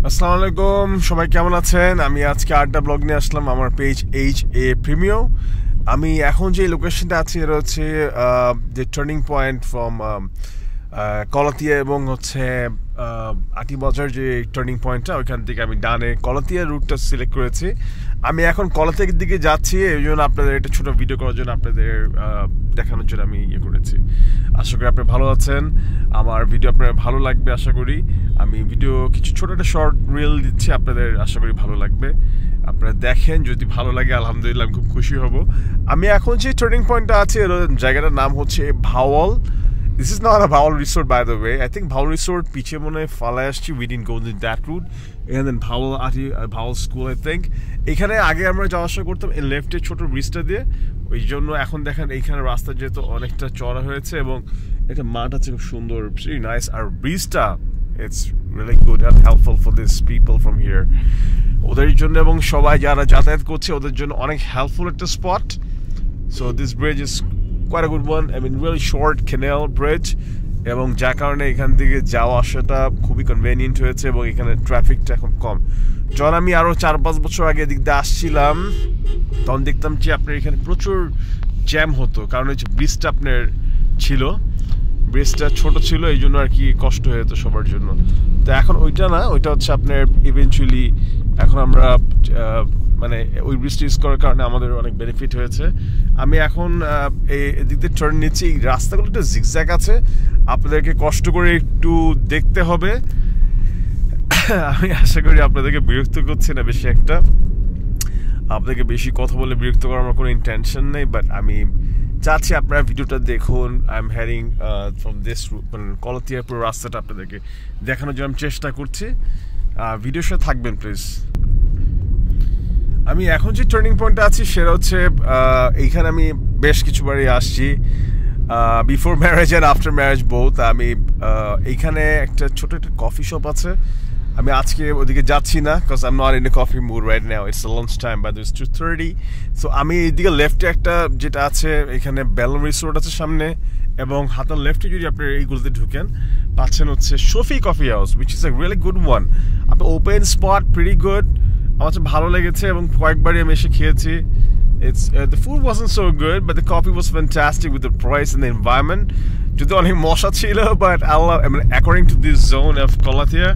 আসসালামু আলাইকুম, সবাই কেমন আছেন? আমি আজকে আড্ডা ব্লগ নিয়ে আসলাম আমার পেজ HA প্রিমিও। আমি এখন যে লোকেশনটা আছি এটা হচ্ছে যে টার্নিং পয়েন্ট ফ্রম কলাতিয়া এবং হচ্ছে আটিবাজার যে টার্নিং পয়েন্টটা, ওইখান থেকে আমি ডানে কলাতিয়া রুটটা সিলেক্ট করেছি। আমি এখন কলাতিয়ার দিকে যাচ্ছি, এই জন্য আপনাদের একটা ছোটো ভিডিও করার জন্য আপনাদের দেখানোর জন্য আমি ইয়ে করেছি। আশা করি আপনি ভালো আছেন, আমার ভিডিও আপনার ভালো লাগবে আশা করি। আমি ভিডিও কিছু ছোটো একটা শর্ট রিল দিচ্ছি, আপনাদের আশা করি ভালো লাগবে। আপনারা দেখেন, যদি ভালো লাগে আলহামদুলিল্লাহ আমি খুব খুশি হব। আমি এখন যে টার্নিং পয়েন্টটা আছে জায়গাটার নাম হচ্ছে Bhawal. This is not a Bhawl Resort, by the way. I think Bhawl Resort piche mone falay aschi, we didn't go in that route. And then Bhawl School, I think. এখানে আগে আমরা যাওয়া আসা করতাম এই লেফটে ছোট ব্রিজটা দিয়ে, ওই জন্য এখন দেখেন এইখানে রাস্তা যেহেতু অনেকটা চড়া হয়েছে এবং একটা মাঠ আছে খুব সুন্দর, very nice. আর ব্রিজটা it's really good and helpful for these people from here. ওদের জন্য এবং সবাই যারা যাতায়াত করছে ওদের জন্য অনেক হেল্পফুল একটা spot. So this bridge is quite a good one. I mean, really short canal bridge, এবং যার কারণে এখান থেকে যাওয়া আসাটা খুবই কনভেনিয়েন্ট হয়েছে এবং এখানে ট্রাফিকটা এখন কম। যখন আমি আরও 4-5 বছর আগে এদিক দিয়ে আসছিলাম তখন দেখতাম যে আপনার এখানে প্রচুর জ্যাম হতো, কারণ হচ্ছে ব্রিজটা আপনার ছিল, ব্রিজটা ছোট ছিল, এই জন্য আর কি কষ্ট হয়ে যেত সবার জন্য। তো এখন ওইটা না, ওইটা হচ্ছে আপনার ইভেনচুয়ালি এখন আমরা মানে ওই ব্রিজটা ইউজ করার কারণে আমাদের অনেক বেনিফিট হয়েছে। আমি এখন এদিক দিয়ে টার্ন নিচ্ছি, এই রাস্তাগুলো একটু জিগজ্যাগ আছে, আপনাদেরকে কষ্ট করে একটু দেখতে হবে। আমি আশা করি আপনাদেরকে বিরক্ত করছি না বেশি একটা, আপনাদেরকে বেশি কথা বলে বিরক্ত করার আমার কোনো ইন্টেনশন নেই, বাট আমি চাচ্ছি আপনারা ভিডিওটা দেখুন। I am heading from this route, মানে কলাতিয়া পুরো রাস্তাটা আপনাদেরকে দেখানোর জন্য আমি চেষ্টা করছি। ভিডিওর সাথে থাকবেন প্লিজ। আমি এখন যে টার্নিং পয়েন্টে আছি সেটা হচ্ছে এইখানে আমি বেশ কিছুবারই আসছি, before marriage and after marriage both. আমি এইখানে একটা ছোট একটা কফি শপ আছে, আমি আজকে ওদিকে যাচ্ছি না, because I am not in a coffee mood right now, it's lunch time, but it's 2:30। So আমি এইদিকে লেফটে একটা যেটা আছে এখানে বেলম রিসোর্ট আছে সামনে, এবং হাতের লেফটে যদি আপনি এইগুলোতে ঢুকেন পাচ্ছেন হচ্ছে Shafi coffee house, which is a really good one. আপনি ওপেন স্পট, প্রিটি গুড, আমার কাছে ভালো লেগেছে এবং কয়েকবারই আমি এসে খেয়েছি। It's the food wasn't so good, but the coffee was fantastic with the price and the environment. যদি অনেক মশা ছিল, but I mean, according to this zone of Kolatia,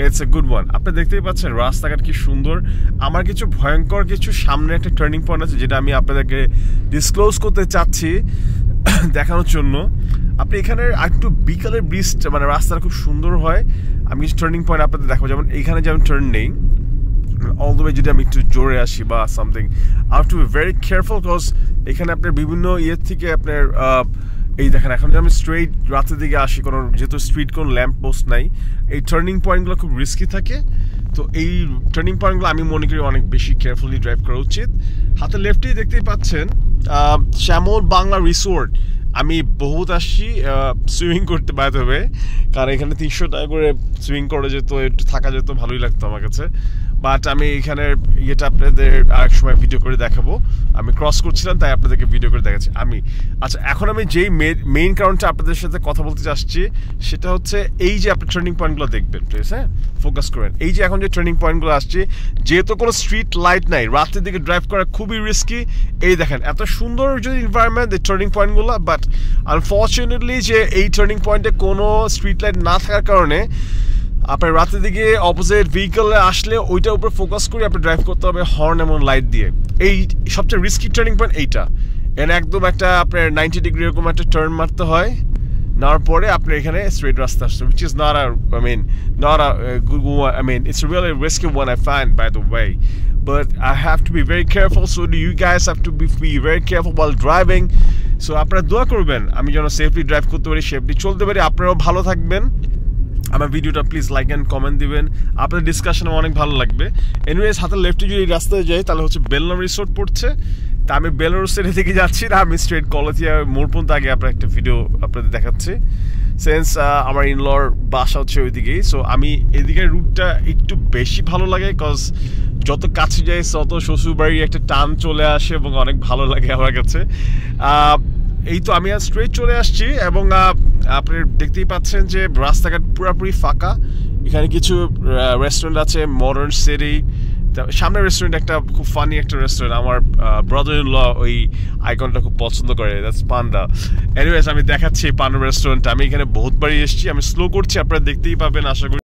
it's a good one. আপনি দেখতেই পাচ্ছেন রাস্তাঘাট কি সুন্দর। আমার কিছু ভয়ঙ্কর কিছু সামনে একটা টার্নিং পয়েন্ট আছে যেটা আমি আপনাদেরকে ডিসক্লোজ করতে চাচ্ছি দেখানোর জন্য। আপনি এখানে একটু বিকালের ব্রিজটা মানে রাস্তাটা খুব সুন্দর হয়। আমি কিছু টার্নিং পয়েন্ট আপনাদের দেখাবো, যেমন এইখানে যেমন টার্ন নেই অল দ্য ওয়ে, যদি আমি একটু জোরে আসি বা something, I have to be very careful, because এখানে আপনার বিভিন্ন ইয়ের থেকে আপনার এই দেখেন এখন যদি আমি স্ট্রেইট রাতের দিকে আসি, কোনো যেহেতু স্ট্রিট কোনো ল্যাম্প পোস্ট নাই, এই টার্নিং পয়েন্টগুলো খুব রিস্কি থাকে। তো এই টার্নিং পয়েন্টগুলো আমি মনে করি অনেক বেশি কেয়ারফুলি ড্রাইভ করা উচিত। হাতে লেফটেই দেখতেই পাচ্ছেন শ্যামল বাংলা রিসোর্ট। আমি বহুত আসছি সুইমিং করতে বাধ্য হবে, কারণ এখানে 300 টাকা করে সুইমিং করে যেত, একটু থাকা যেত, ভালোই লাগতো আমার কাছে। বাট আমি এখানে ইয়েটা আপনাদের আরেক সময় ভিডিও করে দেখাবো। আমি ক্রস করছিলাম তাই আপনাদেরকে ভিডিও করে দেখাচ্ছি আমি। আচ্ছা, এখন আমি যেই মেইন কারণটা আপনাদের সাথে কথা বলতে চাচ্ছি সেটা হচ্ছে এই যে আপনি টার্নিং পয়েন্টগুলো দেখবেন প্লিজ, হ্যাঁ ফোকাস করেন। এই যে এখন যে টার্নিং পয়েন্টগুলো আসছে, যেহেতু কোনো স্ট্রিট লাইট নাই, রাতের দিকে ড্রাইভ করা খুবই রিস্কি। এই দেখেন এত সুন্দর যদি এনভায়রনমেন্ট এই টার্নিং পয়েন্টগুলো, বাট আনফর্চুনেটলি যে এই টার্নিং পয়েন্টে কোনো স্ট্রিট লাইট না থাকার কারণে আপনার রাতের দিকে অপোজিট ভেহিকলে আসলে ওইটার উপর ফোকাস করে আপনি ড্রাইভ করতে হবে হর্ন এবং লাইট দিয়ে। এই সবচেয়ে রিস্কি টার্নিং পয়েন্ট এইটা, এখানে একদম একটা আপনার 90 ডিগ্রি এরকম একটা টার্ন মারতে হয়, নেওয়ার পরে আপনি এখানে স্ট্রেট রাস্তা আসছে, which is not a good one. I mean, it's a really risky one I find, by the way. But I have to be very careful, so do you guys have to be very careful while driving. So আপনারা দোয়া করবেন আমি যেন safely drive করতে পারি, safely চলতে পারি, আপনারাও ভালো থাকবেন। আমার ভিডিওটা প্লিজ লাইক অ্যান্ড কমেন্ট দিবেন, আপনার ডিসকাশনে অনেক ভালো লাগবে। এনিওয়েজ হাতের লেফটে যদি রাস্তায় যাই তাহলে হচ্ছে বেলনাম রিসোর্ট পড়ছে, তা আমি বেলনাম রিসোর্টের দিকে যাচ্ছি না, আমি স্ট্রেট কলাতিয়া মোড় পর্যন্ত আগে আপনার একটা ভিডিও আপনাদের দেখাচ্ছি। সিন্স আমার ইনলর বাসা হচ্ছে ওইদিকেই, সো আমি এদিকের রুটটা একটু বেশি ভালো লাগে, বিকজ যত কাছে যাই তত শ্বশুরবাড়ির একটা টান চলে আসে এবং অনেক ভালো লাগে আমার কাছে। এই তো আমি স্ট্রেট চলে আসছি এবং আপনি দেখতেই পাচ্ছেন যে রাস্তাঘাট পুরোপুরি ফাঁকা এখানে কিছু রেস্টুরেন্ট আছে, মডার্ন সিটি। সামনের রেস্টুরেন্ট একটা খুব ফানি একটা রেস্টুরেন্ট, আমার ব্রাদার ইন ল ওই আইকনটা খুব পছন্দ করে, দ্যাটস পান্ডা। এনিওয়েজ আমি দেখাচ্ছি পান্ডা রেস্টুরেন্ট। আমি এখানে বহুতবারই এসেছি, আমি স্লো করছি, আপনারা দেখতেই পাবেন আশা করি।